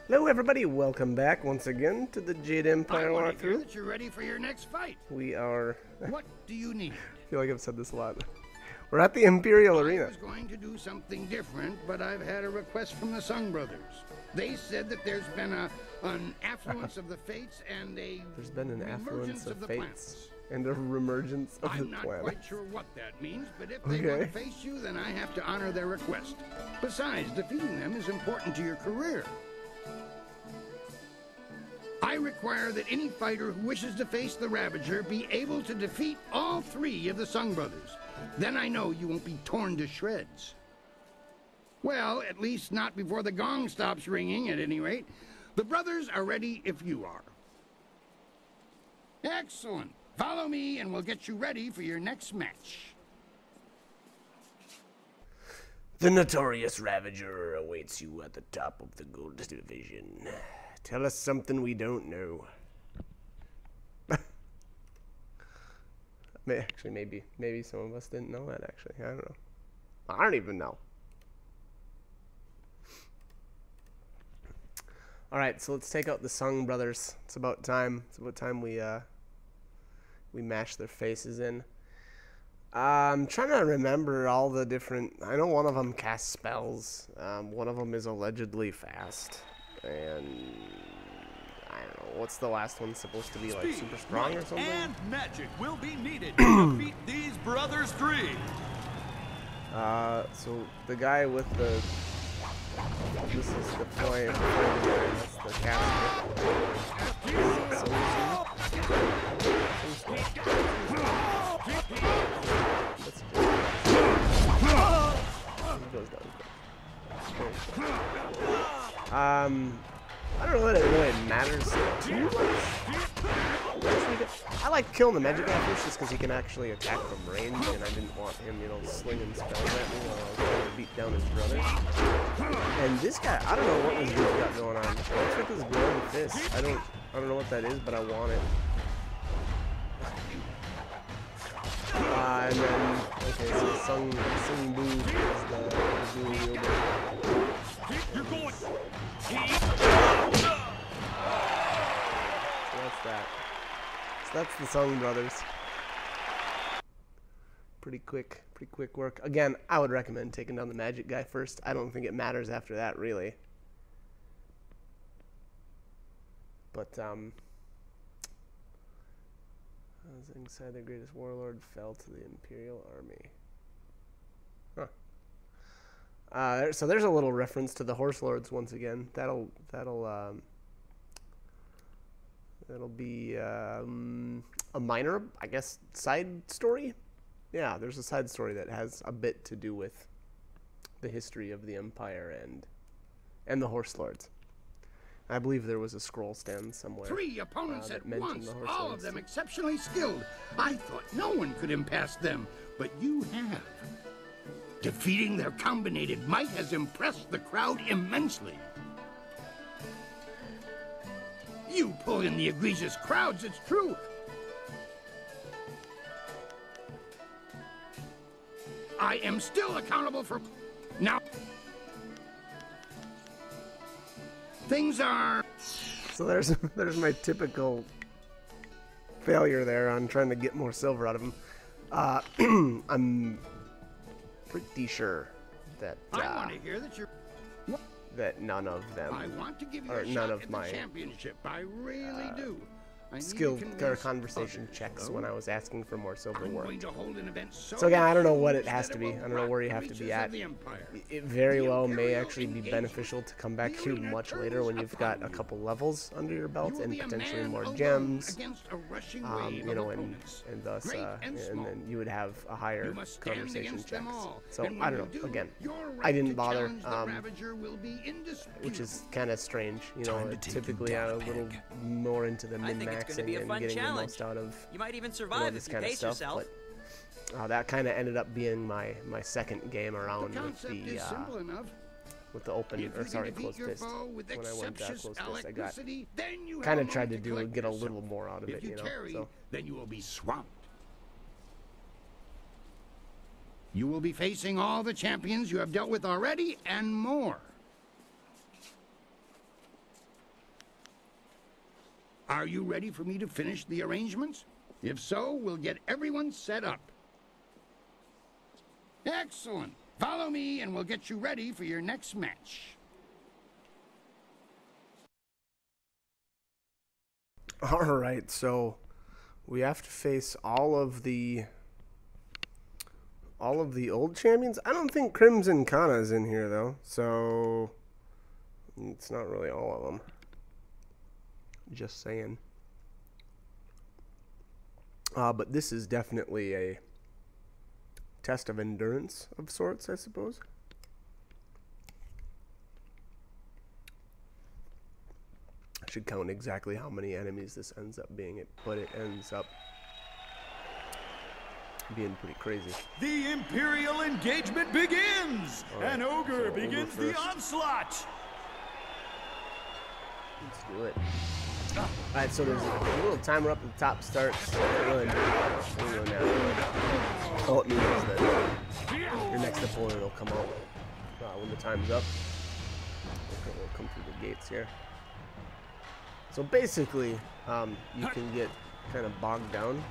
Hello everybody, welcome back once again to the Jade Empire I want to hear walkthrough. that you're ready for your next fight. We are... What do you need? I feel like I've said this a lot. We're at the Imperial I Arena. was going to do something different, but I've had a request from the Sung Brothers. They said that there's been an affluence of the fates and a There's been an affluence reemergence of the fates planets. and a reemergence of the I'm not planet. quite sure what that means, but if they want to face you, then I have to honor their request. Besides, defeating them is important to your career. I require that any fighter who wishes to face the Ravager be able to defeat all three of the Sung Brothers. Then I know you won't be torn to shreds. Well, at least not before the gong stops ringing, at any rate. The brothers are ready if you are. Excellent. Follow me and we'll get you ready for your next match. The notorious Ravager awaits you at the top of the Gold Division. Tell us something we don't know. Actually, maybe some of us didn't know that, actually. I don't know. I don't even know. Alright, so let's take out the Sung Brothers. It's about time. It's about time we mash their faces in. I'm trying to remember all the different... I know one of them casts spells. One of them is allegedly fast. And... I don't know. What's the last one supposed to be, like, super strong or something? And magic will be needed to defeat these brothers three. So the guy with the... This is the flame guy. That's the caster. I don't know that it really matters too much. I like killing the magic guy first just because he can actually attack from range, and I didn't want him, you know, slinging spells at me while I was trying to beat down his brother. And this guy, I don't know what this dude's got going on. What's with this glowing fist? I don't know what that is, but I want it. And then, okay, so Sung Bu is the dual wielder. You're going. So that's that. So that's the Sung Brothers. Pretty quick work. Again, I would recommend taking down the magic guy first. I don't think it matters after that, really. But, inside the greatest warlord fell to the Imperial Army. Huh. So there's a little reference to the Horse Lords once again. That'll be a minor, I guess, side story. Yeah, there's a side story that has a bit to do with the history of the Empire and the Horse Lords. I believe there was a scroll stand somewhere. 3 opponents at once, the all of them exceptionally skilled. I thought no one could impass them, but you have. Defeating their combinated might has impressed the crowd immensely. You pull in the egregious crowds, it's true. I am still accountable for... Now... Things are... So there's my typical failure there on trying to get more silver out of him. I'm pretty sure that I want to hear that you're... that none of them I want to give you or a none shot of at my the championship. I really do. I need to skill or convince conversation others, checks though. when I was asking for more silver I'm work. going to hold an event So again, I don't know what it huge has that to be. will I don't know rock where you the have to be reaches at. of the Empire. It very The well may Imperial actually be engagement. beneficial to come back here Wielding much their later when turtles you've got upon a you. couple levels under your belt You will and be a potentially man more alone gems. against a rushing wave You know, of and opponents. thus, Great and and small. then you would have a higher You must stand conversation against checks. them all. So And I when don't you know. do, Again, your I right didn't to bother, challenge the Ravager will be indisputable. which is kind of strange. You know, Time to take typically you I'm down a a little peg. more into the I think it's gonna min-maxing be a and fun getting challenge. the most out of You might even you know, survive this if you kind of pace stuff. yourself. But that kind of ended up being my second game The around with concept the is simple enough. with the open If you or can sorry defeat closed your fist. foe with When I went exceptious closed fist, I got electricity, then you have kind a of tried to moment collect get a yourself. little more out of If it, you you know. tarry, So then you will be swamped. You will be facing all the champions you have dealt with already and more. Are you ready for me to finish the arrangements? If so, we'll get everyone set up. Excellent. Follow me and we'll get you ready for your next match. Alright, so we have to face all of the old champions. I don't think Crimson Kana is in here though, so it's not really all of them. Just saying. But this is definitely a test of endurance of sorts, I suppose. I should count exactly how many enemies this ends up being, but it ends up being pretty crazy. The Imperial engagement begins! Right, An ogre so begins ogre the first. onslaught! Let's do it. Alright, so there's a little timer up at the top starts. Really all it means is that your next opponent will come out when the time's up. We'll come through the gates here. So basically, you can get kind of bogged down.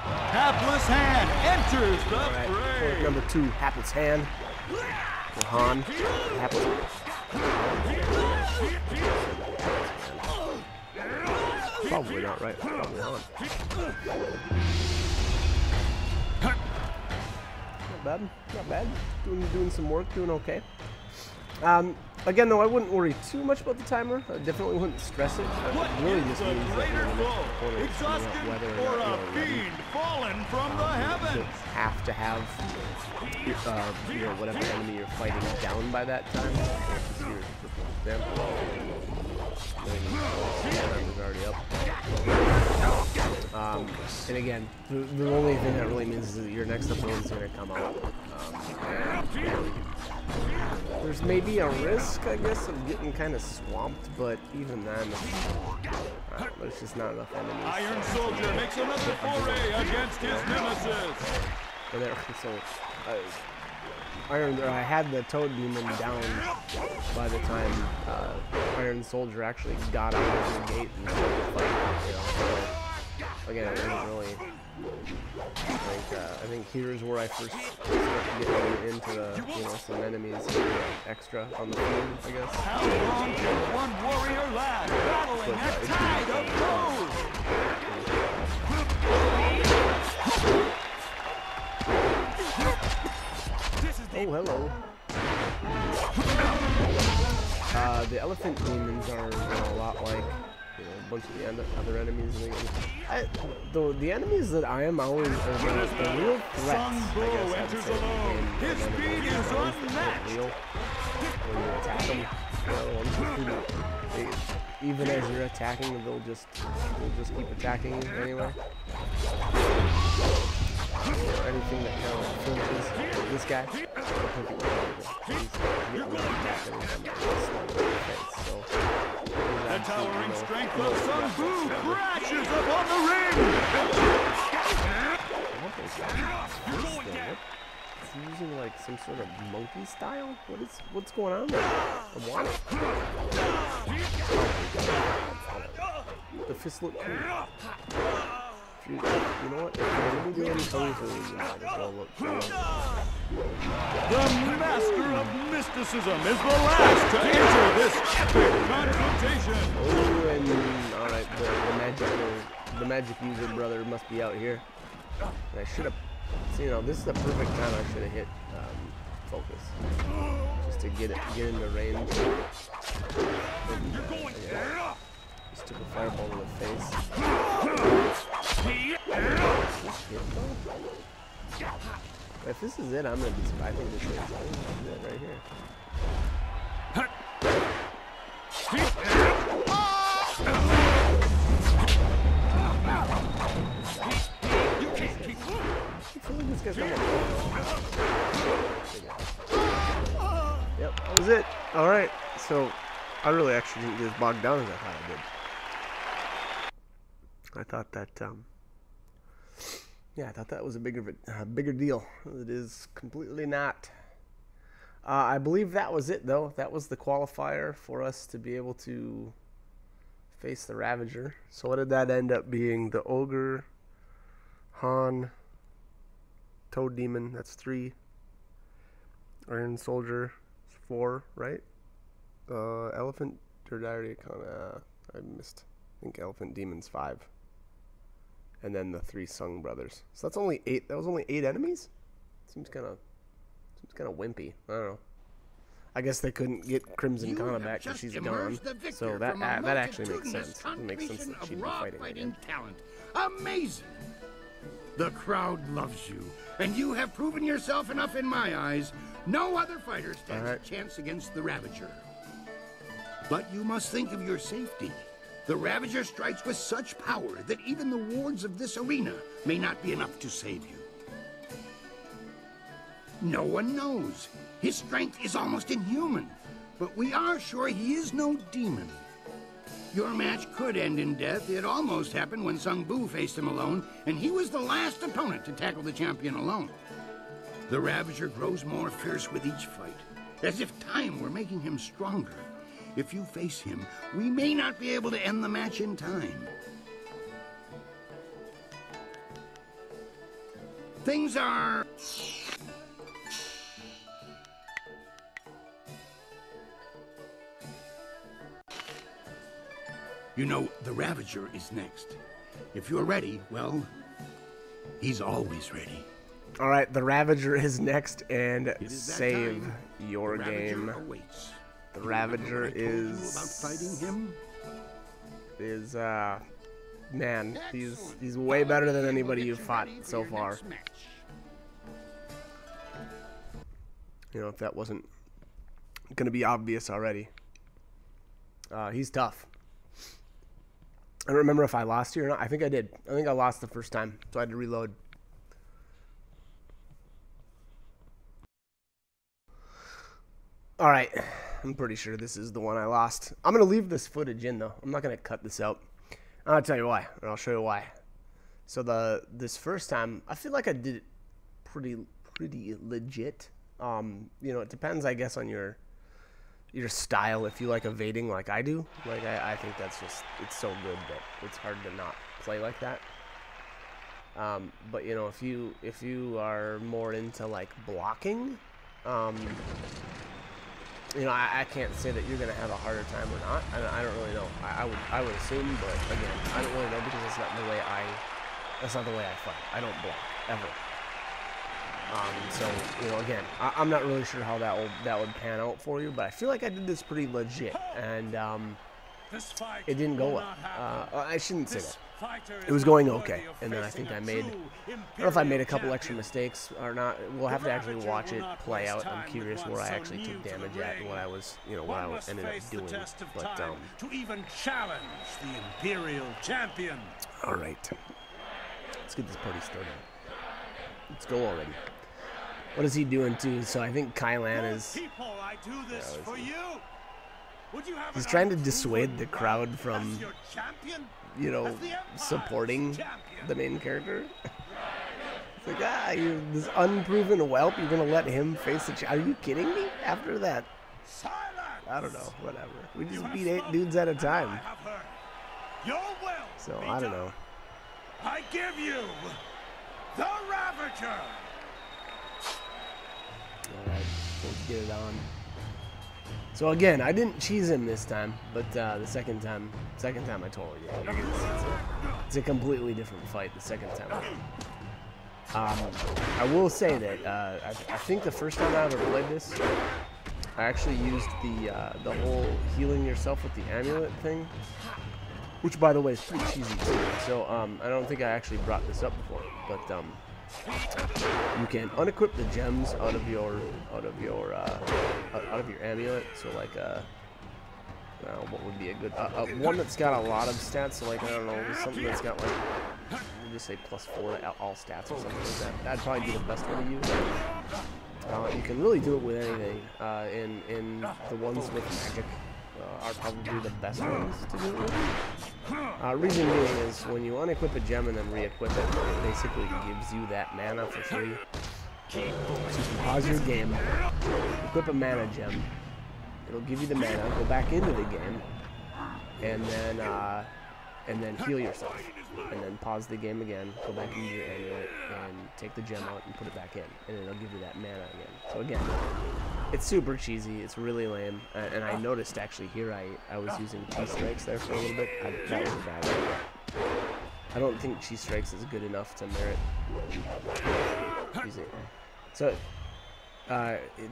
Hapless Hand enters the Alright, fray! number 2, Hapless Hand. Rohan, Hapless Probably not right. Probably on. Not bad. Not bad. Doing some work. Doing okay. Again, though, I wouldn't worry too much about the timer. I definitely wouldn't stress it. It really just The means that greater when the next opponent is coming exhausted up, whether for or not a you're ready, fiend fallen from the you heavens! have to have whatever enemy you're fighting down by that time. For example, timer's already up. And again, the only thing that really means is that your next opponent's going to come out. There's maybe a risk, I guess, of getting kind of swamped, but even then, there's just not enough enemies. Iron Soldier makes another foray against his nemesis! But there, so, I had the Toad Demon down by the time Iron Soldier actually got out of the gate and started fighting. So, again, it wasn't really. I think here's where I first started getting into the some enemies extra on the field, I guess. How long can one warrior last, battling a tide of foes? Oh, hello. The elephant demons are a lot like a bunch of the other enemies. The enemies that I am always the real threats, I guess I'd say, in the game. His speed is unmatched. Real, when you attack them, even as you're attacking, they'll just keep attacking you anyway. Anything that kind of flinches. This guy, perfect The towering strength of Sun Bu crashes upon the ring! Is he using like some sort of monkey style? What's going on there? I want it. The fist look cool. You know what? If you're gonna be doing kung fu, you might as well look cool. The master of mysticism is the last to enter this epic confrontation. Oh, and alright, the magic user brother must be out here. And I should have, this is the perfect time I should have hit focus, just to get into range. Just took a fireball to the face. If this is it, I'm gonna be surprised. I think this is it right here. I feel like this guy's coming. Yep, that was it. Alright, so I really actually didn't get as bogged down as I thought I did. I thought that, I thought that was a bigger deal. It is completely not. I believe that was it, though. That was the qualifier for us to be able to face the Ravager. So what did that end up being? The Ogre, Han, Toad Demon, that's 3. Iron Soldier, 4, right? Elephant, or did I already I missed. I think Elephant Demon's 5. And then the 3 Sung Brothers. So that's only 8. That was only 8 enemies? Seems kind of wimpy. I don't know. I guess they couldn't get Crimson Kana back because she's gone. So that actually makes sense. It makes sense that she'd be fighting again. Talent. Amazing! The crowd loves you, and you have proven yourself enough in my eyes. No other fighter stands a chance against the Ravager. But you must think of your safety. The Ravager strikes with such power that even the wards of this arena may not be enough to save you. No one knows. His strength is almost inhuman, but we are sure he is no demon. Your match could end in death. It almost happened when Sung Bu faced him alone, and he was the last opponent to tackle the champion alone. The Ravager grows more fierce with each fight, as if time were making him stronger. If you face him, we may not be able to end the match in time. Things are... You know, the Ravager is next. If you're ready, well, he's always ready. All right, the Ravager is next, and save your game. Awaits. The Ravager is about fighting him? Man, he's way better than anybody you've fought so far. You know, if that wasn't gonna be obvious already. He's tough. I don't remember if I lost here or not. I think I did. I think I lost the first time, so I had to reload. All right, I'm pretty sure this is the one I lost. I'm gonna leave this footage in though. I'm not gonna cut this out. I'll tell you why, or I'll show you why. So this first time, I feel like I did it pretty legit. You know, it depends, I guess, on your style. If you like evading like I do, like I think that's just, it's so good that it's hard to not play like that. But you know, if you are more into like blocking, you know, I can't say that you're gonna have a harder time or not. I don't really know. I would assume, but again, I don't really know because that's not the way I fight. I don't block ever. So you know, again, I'm not really sure how that would pan out for you, but I feel like I did this pretty legit, and it didn't go well. I shouldn't say that. It was going okay, and then I think I don't know if I made a couple extra mistakes or not. We'll have to actually watch it play out. I'm curious where I actually took damage at and what I was, you know, what I ended up doing. But to even challenge the Imperial Champion. All right, let's get this party started. Let's go already. What is he doing too? So I think Kailan is. He's trying to dissuade the crowd from, you know, supporting the main character. It's like, you're this unproven whelp. You're gonna let him face the. Are you kidding me? After that, I don't know. Whatever. We just beat 8 dudes at a time. So I don't know. I give you the Ravager. All right, let's get it on. So again, I didn't cheese him this time, but the second time I totally did. You're gonna see it's a completely different fight the second time. I will say that I think the first time I ever played this, I actually used the whole healing yourself with the amulet thing, which by the way is pretty cheesy too. So I don't think I actually brought this up before, but you can unequip the gems out of your amulet. So like what would be a good one that's got a lot of stats? So like, I don't know, something that's got like, we'll just say +4 to all stats or something like that. That'd probably be the best way to use it. You can really do it with anything. In the ones with magic are probably the best ones to do it with. Reason being is when you unequip a gem and then re-equip it, it basically gives you that mana for free. So you can pause your game, equip a mana gem, it'll give you the mana, go back into the game, and then heal yourself, and then pause the game again, go back into your amulet, and take the gem out and put it back in, and it'll give you that mana again. So again, it's super cheesy, it's really lame, and I noticed actually here I was using Chi Strikes there for a little bit. That was a bad idea. I don't think Chi Strikes is good enough to merit using it. So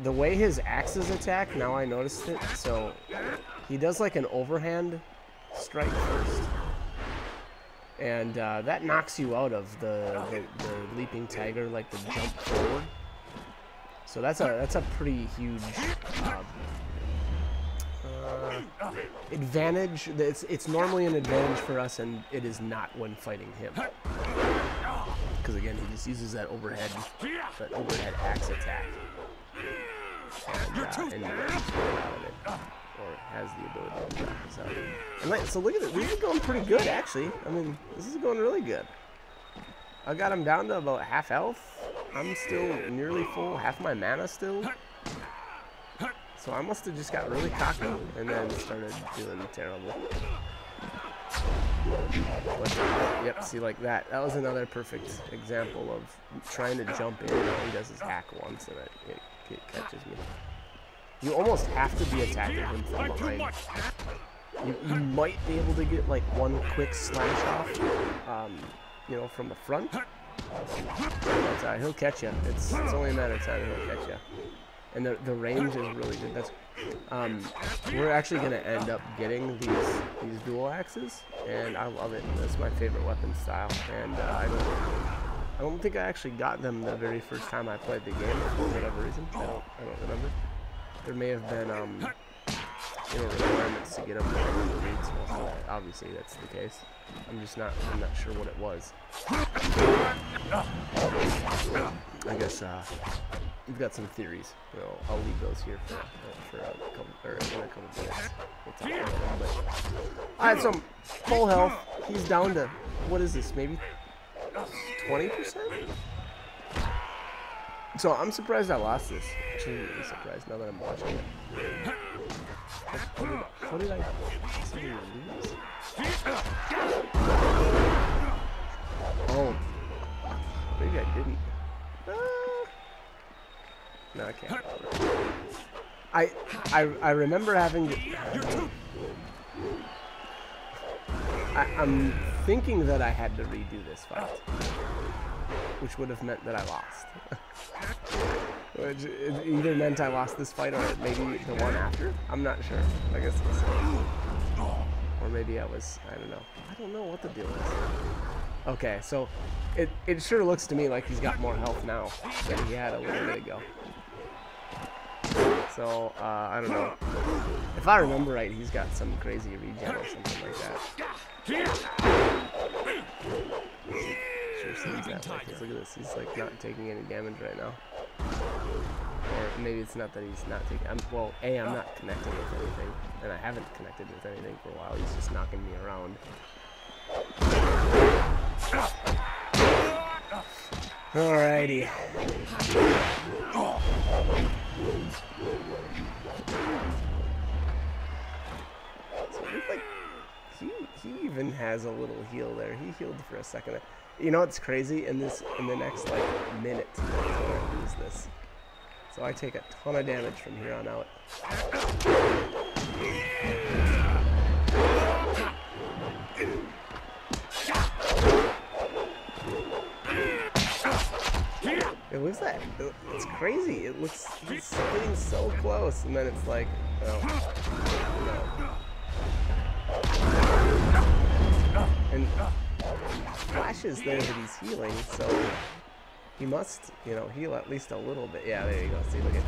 the way his axes attack, now I noticed it, so he does like an overhand strike first. And that knocks you out of the leaping tiger, like the jump forward. So that's a pretty huge advantage. It's normally an advantage for us, and it is not when fighting him. Because again, he just uses that overhead axe attack, and you get out of it. Or has the ability to knock us out. And like, so look at it. This is going pretty good, actually. I mean, this is going really good. I got him down to about half health. I'm still nearly full, half my mana still. So I must have just got really cocky and then started doing terrible. But, yep, see, like that. That was another perfect example of trying to jump in. He does his hack once and it catches me. You almost have to be attacking him from behind. You might be able to get like one quick slash off, you know, from the front. But he'll catch you. It's only a matter of time he'll catch you. And the range is really good. That's we're actually gonna end up getting these dual axes, and I love it. That's my favorite weapon style. And I don't think I actually got them the very first time I played the game for whatever reason. I don't remember. There may have been, you know, requirements to get them from the reads. So obviously, that's the case. I'm not sure what it was. I guess you've got some theories. You know, I'll leave those here for a couple, or in a couple minutes. We'll talk about them. But I had some full health. He's down to, what is this? Maybe 20%. So I'm surprised I lost this. Actually, really surprised now that I'm watching it. What did I lose? Oh, maybe I didn't. No, I can't. I remember having to. I'm thinking that I had to redo this fight, which would have meant that I lost. Which it either meant I lost this fight or maybe the one after. I'm not sure. I guess it was, or maybe I don't know. I don't know what the deal is. Okay, so it sure looks to me like he's got more health now than he had a little bit ago. So, I don't know. If I remember right, he's got some crazy regen or something like that. Sure seems that way, 'cause look at this. He's like not taking any damage right now. Or maybe it's not that he's not taking... well, A, I'm not connecting with anything. And I haven't connected with anything for a while. He's just knocking me around. Alrighty. So like he even has a little heal there. He healed for a second. You know what's crazy? In the next like minute, I'm gonna use this. So I take a ton of damage from here on out. It looks like it's crazy. It looks it's getting so close, and then it's like, oh, no. And flashes there that he's healing, so he must, you know, heal at least a little bit. Yeah, there you go. See, look at.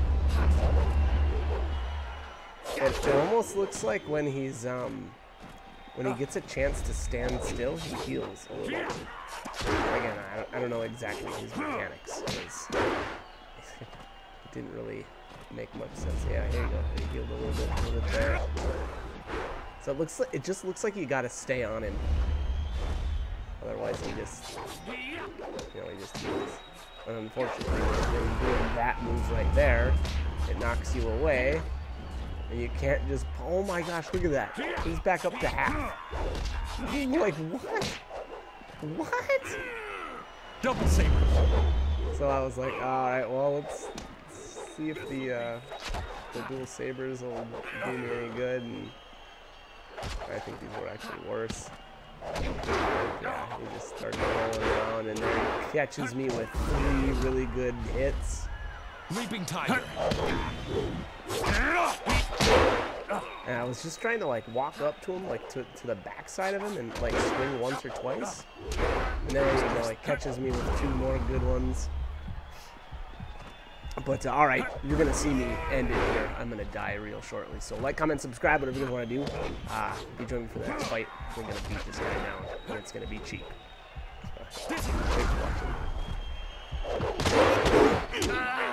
It almost looks like when he's when he gets a chance to stand still, he heals a little bit. Again, I don't know exactly his mechanics, because it didn't really make much sense. Yeah, here you go. He healed a little bit there. So it just looks like you got to stay on him. Otherwise, he just heals. And unfortunately, when you're doing that move right there, it knocks you away, And you can't just, oh my gosh, look at that. He's back up to half. I'm like, what? What? Double sabers. So I was like, all right, well, let's see if the dual sabers will do me any good. And I think these were actually worse. Yeah, he just started rolling around and then catches me with 3 really good hits. Leaping tiger. And I was just trying to like walk up to him, like to the back side of him, and like swing once or twice. And then he like catches me with 2 more good ones. But all right, you're gonna see me end it here. I'm gonna die real shortly. So like, comment, subscribe, whatever you guys want to do. Be joining me for the next fight. We're gonna beat this guy down, and it's gonna be cheap. Thanks for watching.